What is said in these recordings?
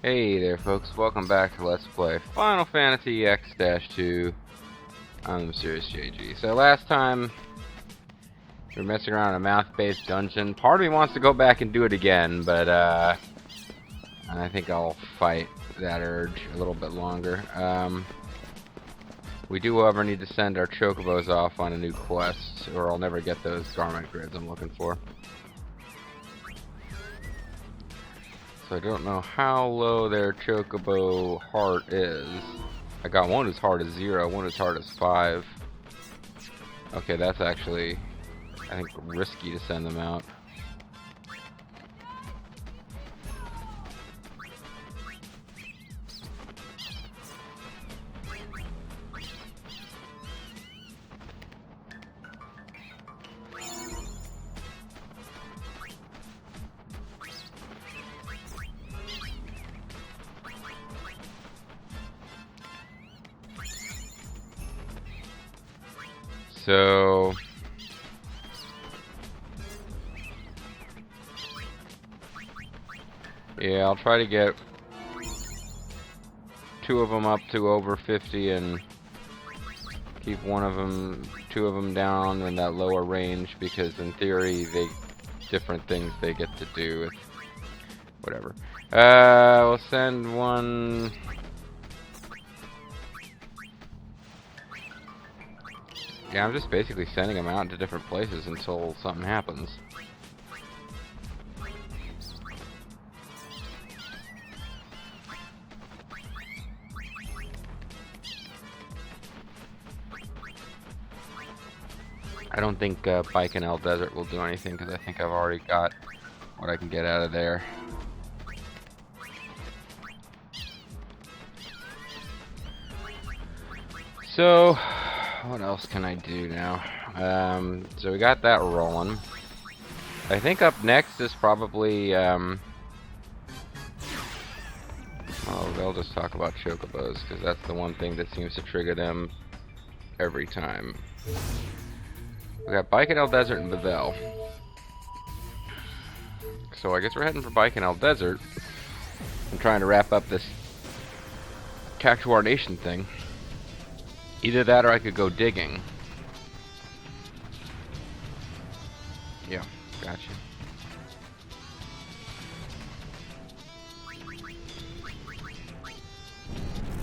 Hey there folks, welcome back to Let's Play Final Fantasy X-2 on the Mysterious JG. So last time we were messing around in a mouth-based dungeon. Part of me wants to go back and do it again, but I think I'll fight that urge a little bit longer. We do, however, need to send our chocobos off on a new quest, or I'll never get those garment grids I'm looking for. So I don't know how low their chocobo heart is. I got one as hard as 0, one as hard as 5. Okay, that's actually, I think, risky to send them out. So yeah, I'll try to get 2 of them up to over 50 and keep 2 of them down in that lower range, because in theory different things they get to do with whatever. We'll send one. Yeah, I'm just basically sending them out to different places until something happens. I don't think Baikonur Desert will do anything, because I think I've already got what I can get out of there. So what else can I do now? So we got that rolling. I think up next is probably, oh, they'll just talk about chocobos, because that's the one thing that seems to trigger them every time. We got Baikonur Desert and Bavel. So I guess we're heading for Baikonur Desert. I'm trying to wrap up this Cactuar Nation thing. Either that or I could go digging. Yeah, gotcha.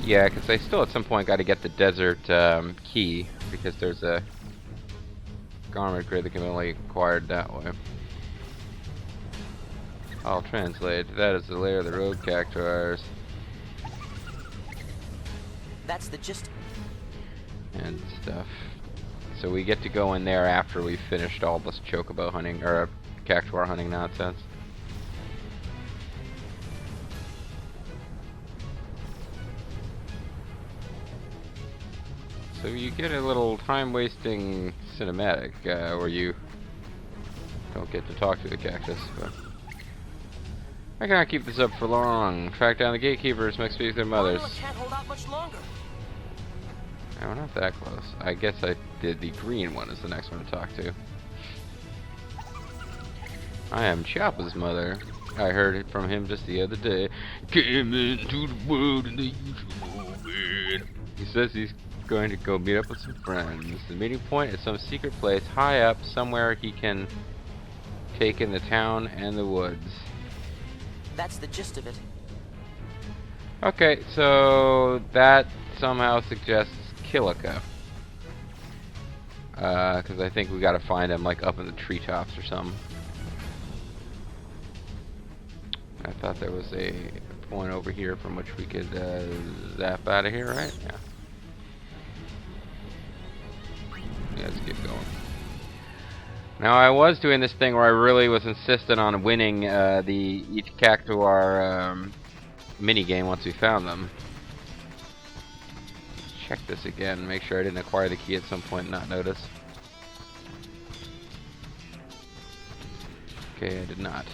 Yeah, because I still at some point got to get the desert key, because there's a garment grid that can be only acquired that way. I'll translate. That is the lair of the road Cactuars. That's the gist. And stuff. So we get to go in there after we've finished all this chocobo hunting, or Cactuar hunting nonsense. So you get a little time-wasting cinematic where you don't get to talk to the cactus, but I cannot keep this up for long. Track down the gatekeepers, make speak with their mothers. Can't hold out much longer. No, we're not that close. I guess I did the green one as the next one to talk to. I am Choppa's mother. I heard it from him just the other day. Came into the world in the usual way. He says he's going to go meet up with some friends. The meeting point is some secret place high up, somewhere he can take in the town and the woods. That's the gist of it. Okay, so that somehow suggests Kilika. Because I think we gotta find him like up in the treetops or something. I thought there was a point over here from which we could zap out of here, right? Yeah. Yeah, let's get going. Now I was doing this thing where I really was insistent on winning each Cactuar mini game once we found them. Check this again, make sure I didn't acquire the key at some point and not notice. Okay, I did not.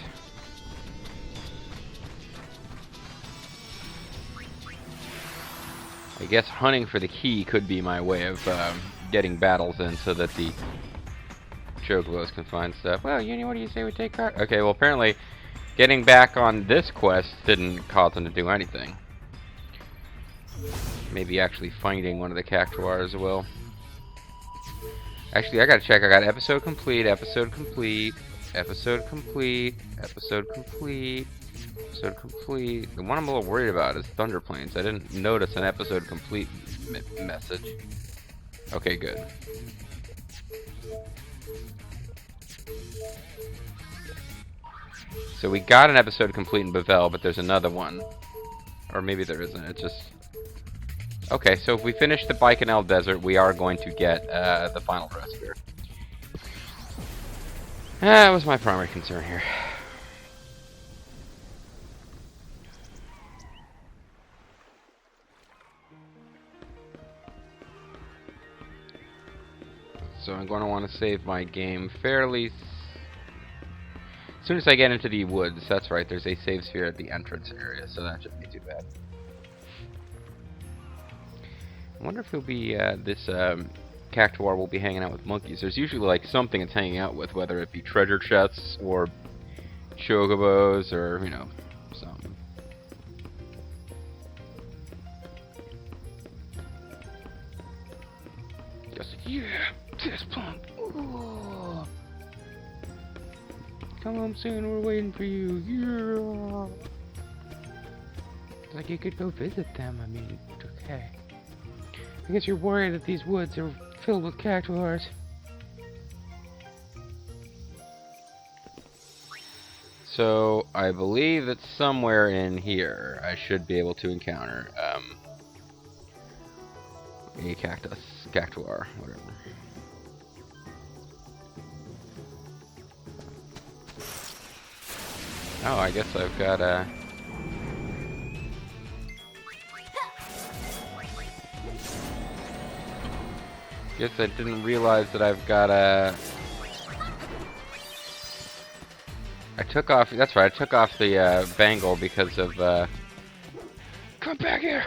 I guess hunting for the key could be my way of getting battles in so that the chocobos can find stuff. Well, what do you say we take card? Okay, well apparently Getting back on this quest didn't cause them to do anything. Maybe actually finding one of the Cactuars will. Actually, I gotta check. I got episode complete, episode complete, episode complete, episode complete, episode complete. The one I'm a little worried about is Thunder Plains. I didn't notice an episode complete message. Okay, good. So we got an episode complete in Bavel, but there's another one. Or maybe there isn't. It's just... Okay, so if we finish the Baikonur Desert, we are going to get the final dress here. That was my primary concern here. So I'm going to want to save my game fairly... As soon as I get into the woods. That's right, there's a save sphere at the entrance area, so that shouldn't be too bad. I wonder if he'll be, this Cactuar will be hanging out with monkeys. There's usually like something it's hanging out with, whether it be treasure chests or chocobos or, you know, something. Just, yeah, this pump. Ooh. Come home soon, we're waiting for you. Yeah. It's like you could go visit them. I mean, okay. I guess you're worried that these woods are filled with Cactuars. So, I believe that somewhere in here I should be able to encounter a Cactuar, whatever. Oh, I guess I've got a... Guess I didn't realize that I've got a... I took off... That's right, I took off the bangle because of... Come back here!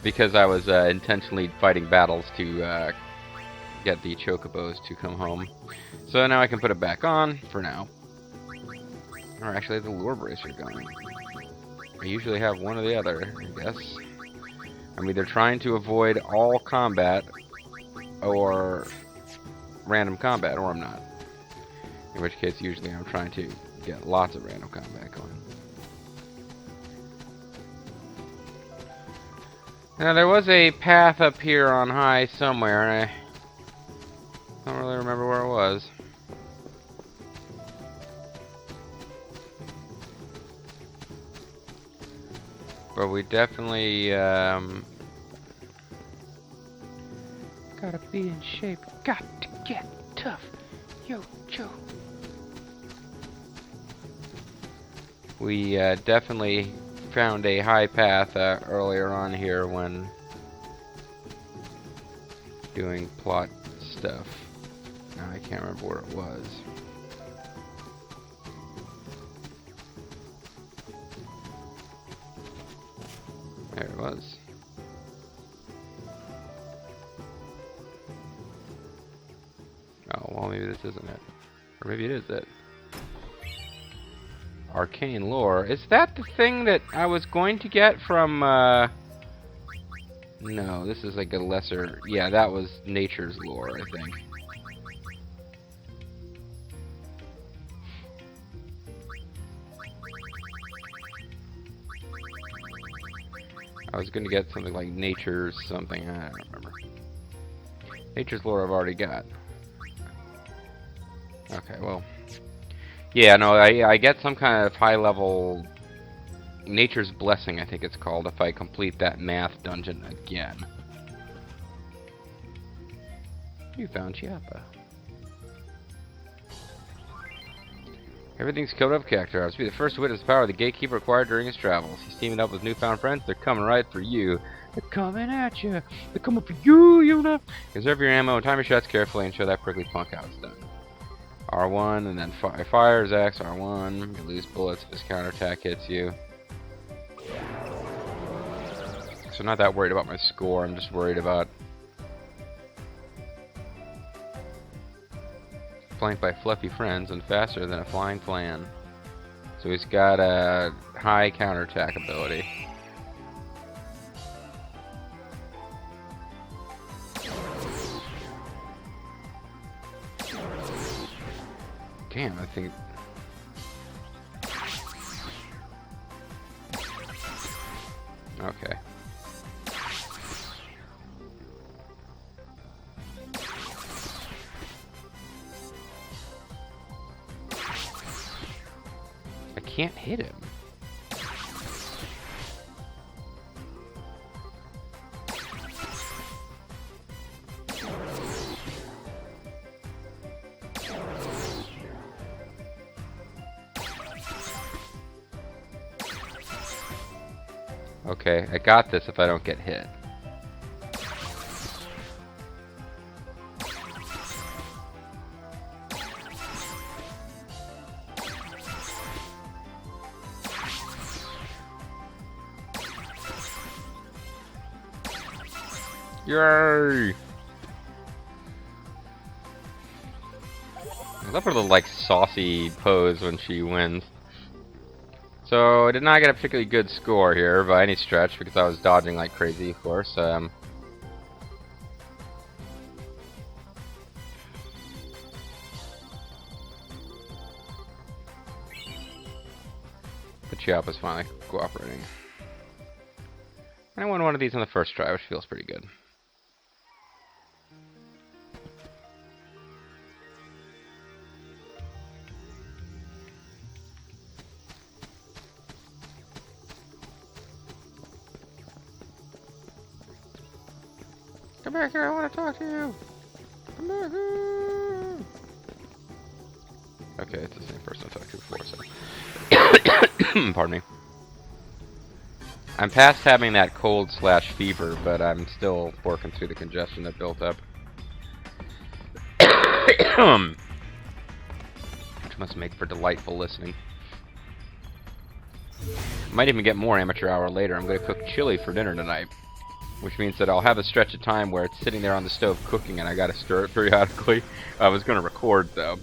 Because I was intentionally fighting battles to get the chocobos to come home. So now I can put it back on for now. Or actually the lure bracer going. I usually have one or the other, I guess. I'm either trying to avoid all combat or random combat, or I'm not. In which case, usually I'm trying to get lots of random combat going. Now, there was a path up here on high somewhere, and I don't really remember where it was. But we definitely, gotta be in shape. Got to get tough. Yo, Joe. We definitely found a high path earlier on here when doing plot stuff. Now I can't remember where it was. There it was. Oh, well, maybe this isn't it. Or maybe it is it. Arcane lore. Is that the thing that I was going to get from, No, this is like a lesser... Yeah, that was nature's lore, I think. I was going to get something like nature's something. I don't remember. Nature's lore I've already got. Okay, well... Yeah, no, I get some kind of high-level... Nature's Blessing, I think it's called, if I complete that math dungeon again. You found Chiappa. Everything's covered up, Cactuar. To be the first to witness the power the Gatekeeper acquired during his travels. He's teaming up with newfound friends. They're coming right for you. They're coming at you. They're coming for you, you know. Conserve your ammo and time your shots carefully and show that prickly punk how it's done. R1 and then fires X, R1. You lose bullets if his counterattack hits you. So I'm not that worried about my score. I'm just worried about flanked by fluffy friends and faster than a flying plan. So he's got a high counterattack ability. Damn, I think... Okay. I can't hit him. Okay, I got this if I don't get hit. Yay! I love her little, like, saucy pose when she wins. So, I did not get a particularly good score here by any stretch because I was dodging like crazy, of course. The Chiapa's finally cooperating. And I won one of these on the first try, which feels pretty good. Come back here, I want to talk to you! Come back here! Okay, it's the same person I talked to before, so... Pardon me. I'm past having that cold/fever, but I'm still working through the congestion that built up. Which must make for delightful listening. Might even get more amateur hour later. I'm going to cook chili for dinner tonight. Which means that I'll have a stretch of time where it's sitting there on the stove cooking and I gotta stir it periodically. I was gonna record though.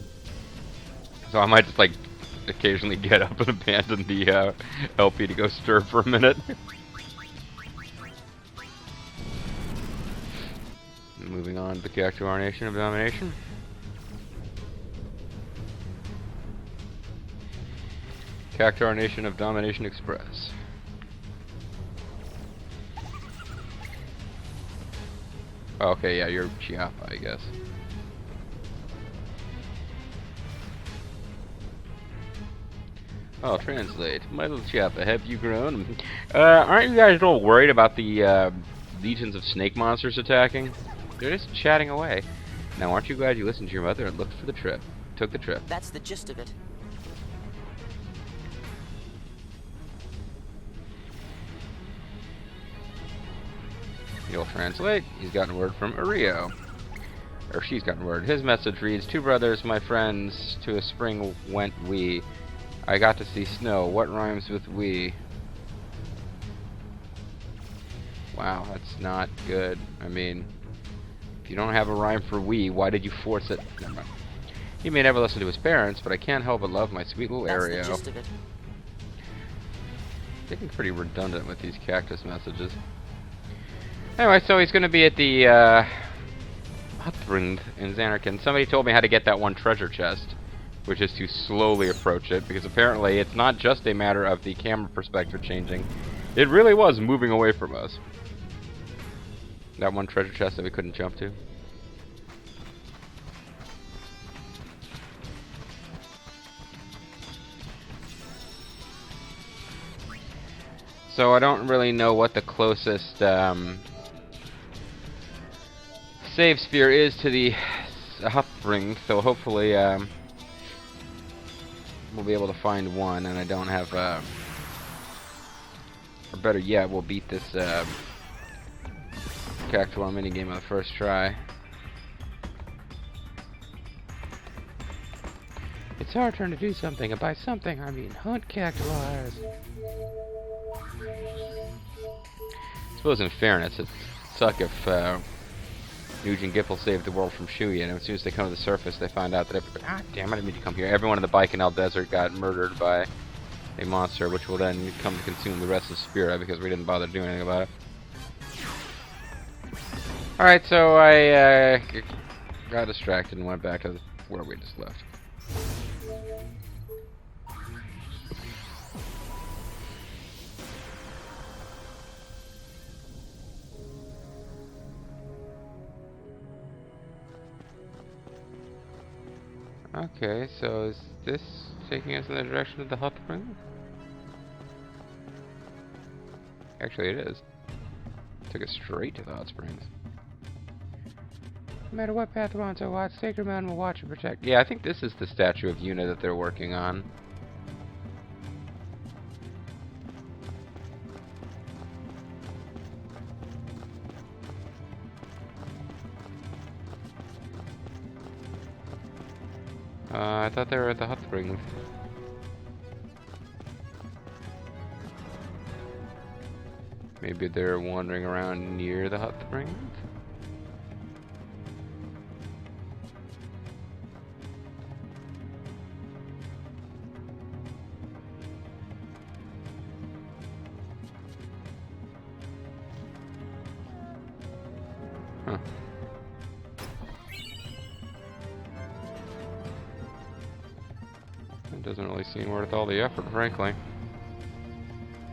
So I might just like occasionally get up and abandon the LP to go stir for a minute. Moving on to the Cactuar Nation of Domination. Cactuar Nation of Domination Express. Oh, okay, yeah, you're Chiapa, I guess. I'll translate. My little Chiapa, have you grown? Aren't you guys at all worried about the legions of snake monsters attacking? They're just chatting away. Now, aren't you glad you listened to your mother and looked for the trip? Took the trip. That's the gist of it. You'll translate. He's gotten word from Ario. Or she's gotten word. His message reads, 2 brothers, my friends, to a spring went we. I got to see snow. What rhymes with we? Wow, that's not good. I mean, if you don't have a rhyme for we, why did you force it? Never mind. He may never listen to his parents, but I can't help but love my sweet little Ario. That's the gist of it. Getting pretty redundant with these cactus messages. Anyway, so he's going to be at the Hutbrand in Xanarkand. Somebody told me how to get that one treasure chest, which is to slowly approach it, because apparently it's not just a matter of the camera perspective changing. It really was moving away from us. That one treasure chest that we couldn't jump to. So I don't really know what the closest save sphere is to the Hutbrand, so hopefully we'll be able to find one, and I don't have or better yet, we'll beat this Cactuar minigame on the first try. It's our turn to do something, and by something I mean hunt Cactuars. I suppose in fairness, it'd suck if Nugent Gipple saved the world from Shuyi, and as soon as they come to the surface, they find out that everybody, damn it, I didn't mean to come here. Everyone in the Baikonur Desert got murdered by a monster, which will then come to consume the rest of Spira because we didn't bother doing anything about it. Alright, so I got distracted and went back to where we just left. Okay, so is this taking us in the direction of the hot spring? Actually, it is. Took us straight to the hot springs. No matter what path we're on, so watch, Sacred Mountain will watch and protect. Yeah, I think this is the statue of Yuna that they're working on. I thought they were at the hot springs. Maybe they're wandering around near the hot springs? Huh. It doesn't really seem worth all the effort, frankly.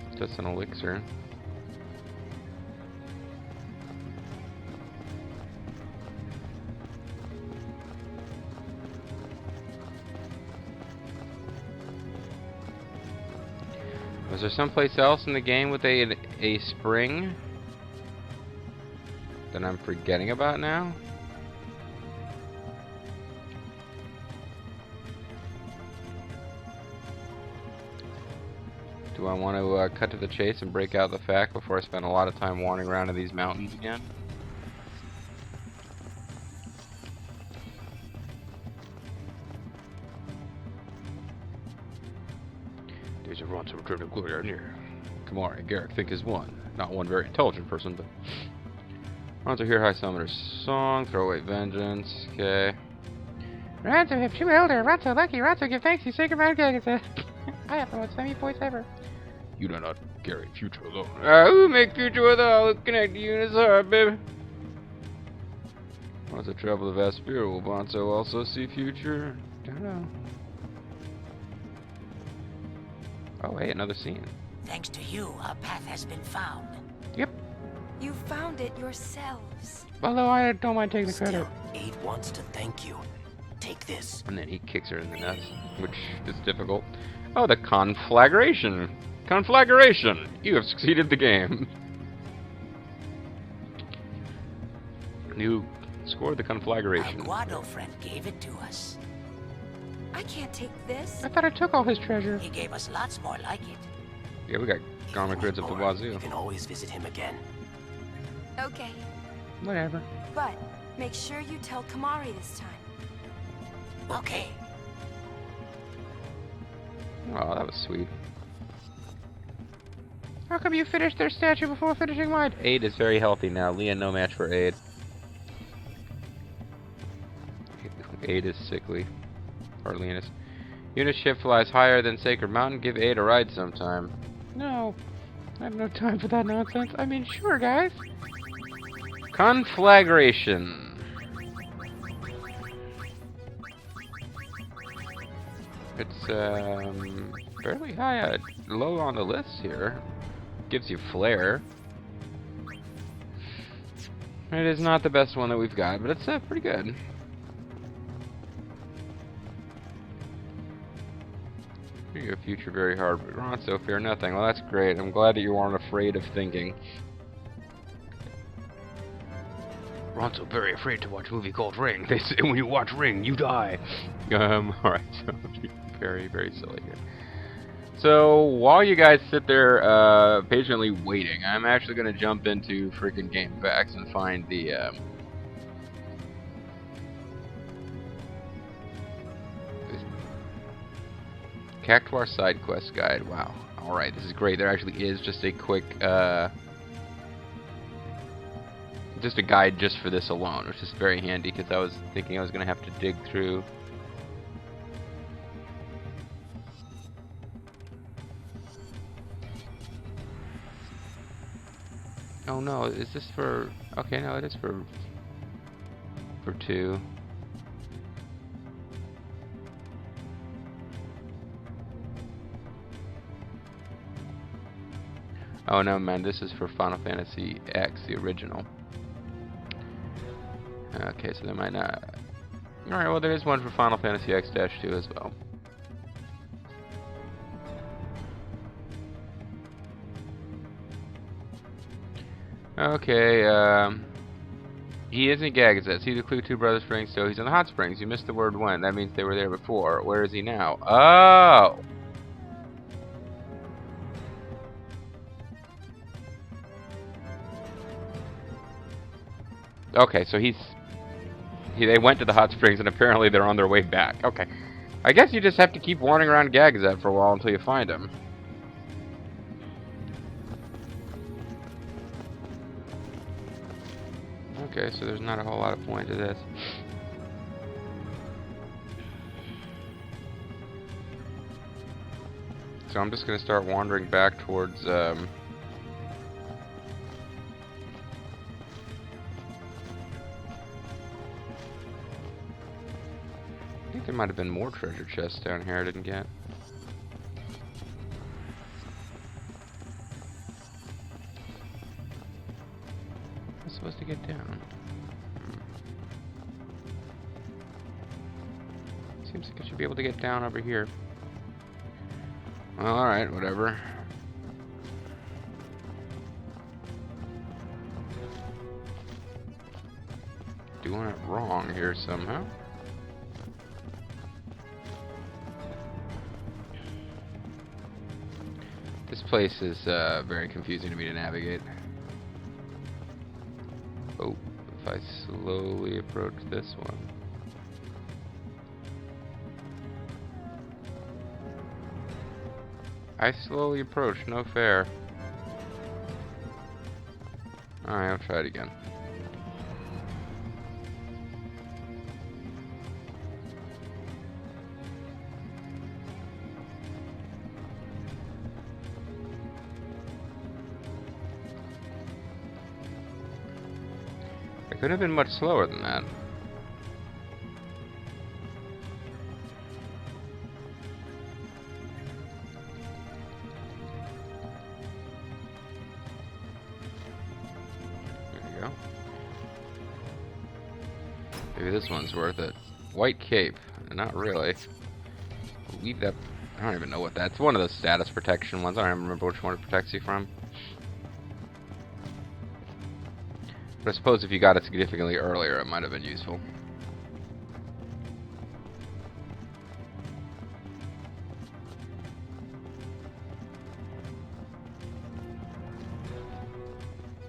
It's just an elixir. Was there someplace else in the game with a spring that I'm forgetting about now? Do I want to cut to the chase and break out the fact before I spend a lot of time wandering around in these mountains again? Days of Ron's return to glory are near. Kamari and Garrick think is one. Not one very intelligent person, but... Ronzo hear High Summoner's song, throw away vengeance, okay. Ronzo, if you elder, Ronzo lucky, Ronzo give thanks, you sacred man Gaga. I have the most funny voice ever. You do not carry future alone. Who make future with all? Connect you in his heart, baby. Once I travel the vast spirit, will Bonzo also see future? Don't know. Oh, hey, another scene. Thanks to you, our path has been found. Yep. You found it yourselves. Although I don't mind taking the credit. Still, Aid wants to thank you. Take this. And then he kicks her in the nuts, which is difficult. Oh, the conflagration. Conflagration! You have succeeded the game. You scored the conflagration. Our Guado friend gave it to us. I can't take this. I thought I took all his treasure. He gave us lots more like it. Yeah, we got garment grids up the wazoo. You can always visit him again. Okay, Whatever. but make sure you tell Kamari this time. Okay. Oh, that was sweet. How come you finished their statue before finishing mine? Aid is very healthy now. Leah, no match for Aid. Aid is sickly. Or Leonis. Unit ship flies higher than Sacred Mountain. Give Aid a ride sometime. No. I have no time for that nonsense. I mean, sure, guys. Conflagration. It's fairly high, low on the list here. Gives you flair. It is not the best one that we've got, but it's pretty good. Your future very hard, but Ron, so fear nothing. Well, that's great. I'm glad that you aren't afraid of thinking. Ron's so very afraid to watch a movie called Ring. They say when you watch Ring, you die. Alright, so very, very silly here. So, while you guys sit there patiently waiting, I'm actually going to jump into freaking game facts and find the Cactuar side quest guide. Wow. Alright, this is great. There actually is just a quick just a guide just for this alone, which is very handy because I was thinking I was going to have to dig through Oh no, is this for... Okay, no, it is for 2. Oh no, man, this is for Final Fantasy X, the original. Okay, so there might not... Alright, well there is one for Final Fantasy X-2 as well. Okay, he isn't Gagazet. See the clue, 2 Brothers Springs, so he's in the Hot Springs. You missed the word when. That means they were there before. Where is he now? Oh! Okay, so they went to the Hot Springs and apparently they're on their way back. Okay. I guess you just have to keep wandering around Gagazet for a while until you find him. Okay, so there's not a whole lot of point to this. So I'm just gonna start wandering back towards, I think there might have been more treasure chests down here I didn't get. I'm supposed to get down. Seems like I should be able to get down over here. Well, alright, whatever. Doing it wrong here somehow. This place is very confusing to me to navigate. Oh, if I slowly approach this one. I slowly approach, no fair. Alright, I'll try it again. I could have been much slower than that. Maybe this one's worth it. White cape. Not really. Leave that... I don't even know what that's. One of those status protection ones. I don't even remember which one it protects you from. But I suppose if you got it significantly earlier, it might have been useful.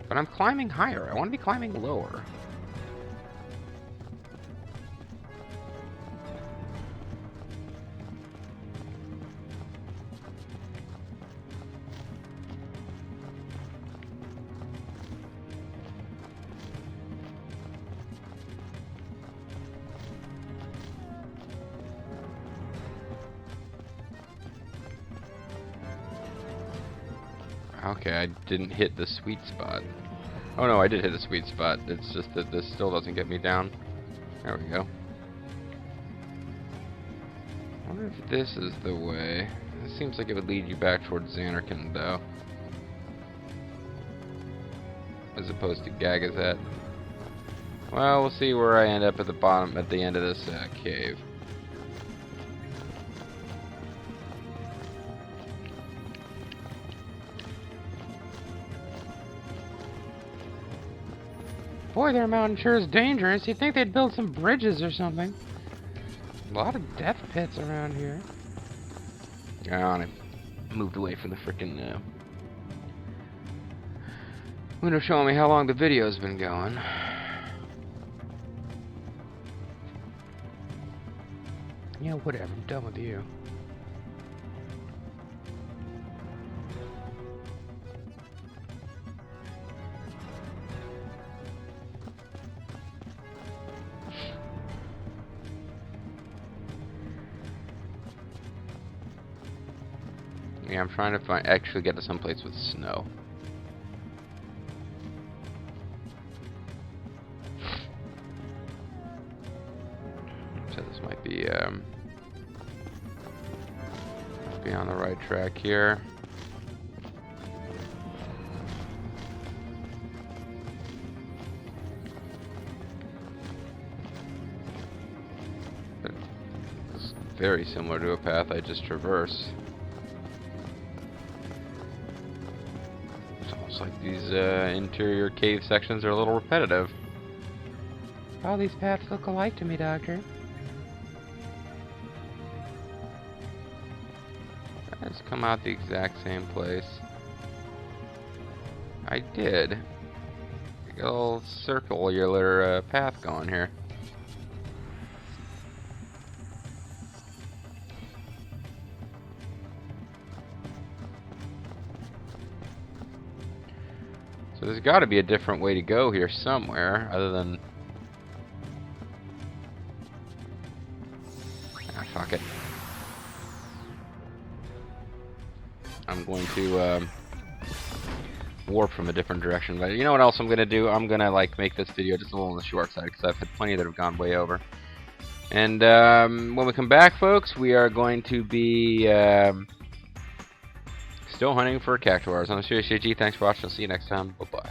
But I'm climbing higher. I want to be climbing lower. Okay, I didn't hit the sweet spot. Oh no, I did hit a sweet spot. It's just that this still doesn't get me down. There we go. I wonder if this is the way. It seems like it would lead you back towards Xanarkand, though. As opposed to Gagazet. Well, we'll see where I end up at the bottom, at the end of this cave. Boy, their mountain sure is dangerous. You'd think they'd build some bridges or something. A lot of death pits around here. I moved away from the frickin' window showing me how long the video's been going. Yeah, whatever. I'm done with you. Yeah, I'm trying to actually get to someplace with snow. be on the right track here. It's very similar to a path I just traversed. It's almost like these interior cave sections are a little repetitive. All these paths look alike to me, Doctor. I just come out the exact same place. I did. Got a little circular path going here. So there's got to be a different way to go here somewhere, other than... Ah, fuck it. I'm going to warp from a different direction, but you know what else I'm going to do? I'm going to like make this video just a little on the short side, because I've had plenty that have gone way over. And when we come back, folks, we are going to be still hunting for Cactuars. I'm Serious JG. Thanks for watching. I'll see you next time. Bye-bye.